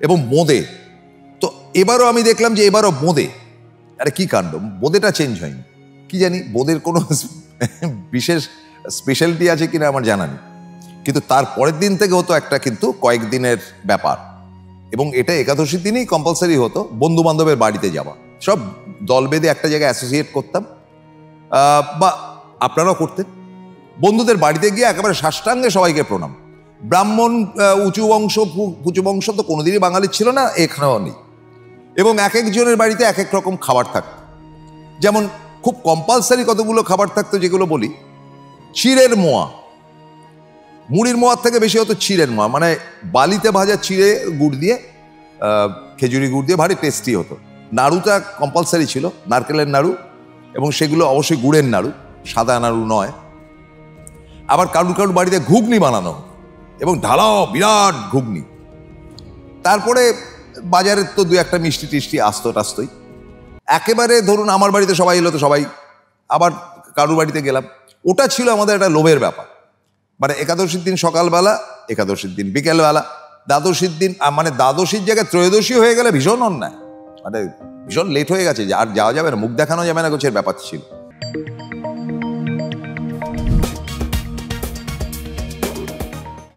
এবং বোঁদে। তো এবারও আমি দেখলাম যে এবারও বোঁদে। আরে কি কাণ্ড, বোঁদেটা চেঞ্জ হয়নি। কি জানি বোঁদের কোনো বিশেষ স্পেশালিটি আছে কিনা আমার জানা নেই, কিন্তু তার পরের দিন থেকে হতো একটা কিন্তু কয়েকদিনের ব্যাপার, এবং এটা একাদশীর দিনই কম্পালসারি হতো বন্ধু বান্ধবের বাড়িতে যাওয়া। সব দল বেঁধে একটা জায়গায় অ্যাসোসিয়েট করতাম, বা আপনারাও করতেন। বন্ধুদের বাড়িতে গিয়ে একেবারে সাষ্টাঙ্গে সবাইকে প্রণাম। ব্রাহ্মণ, উঁচু বংশ, উঁচু বংশ তো কোনোদিনই বাঙালির ছিল না, এখানেও নেই। এবং এক একজনের বাড়িতে এক এক রকম খাবার থাকতো। যেমন খুব কম্পালসারি কতগুলো খাবার থাকতো, যেগুলো বলি: চিড়ের মোয়া। মুড়ির মোয়ার থেকে বেশি হতো চিড়ের মোয়া, মানে বালিতে ভাজা চিড়ে গুড় দিয়ে, খেজুরি গুড় দিয়ে, ভারী টেস্টি হতো। নাড়ুটা কম্পালসারি ছিল, নারকেলের নাড়ু, এবং সেগুলো অবশ্যই গুড়ের নাড়ু, সাদা নাড়ু নয়। আবার কারুর কারুর বাড়িতে ঘুগনি বানানো, এবং ঢালাও বিরাট ঘুগনি। তারপরে বাজারের তো দু একটা মিষ্টি টিষ্টি আসতো টাস্তই। একেবারে ধরুন আমার বাড়িতে সবাই এলো তো সবাই, আবার কারুর বাড়িতে গেলাম। ওটা ছিল আমাদের একটা লোভের ব্যাপার। মানে একাদশীর দিন সকালবেলা, একাদশীর দিন বিকেলবেলা, দ্বাদশীর দিন, মানে দ্বাদশীর জায়গায় ত্রয়োদশী হয়ে গেলে ভীষণ অন্যায়, মানে ভীষণ লেট হয়ে গেছে, আর যাওয়া যাবে না, মুখ দেখানো যাবে না, গোছের ব্যাপার ছিল।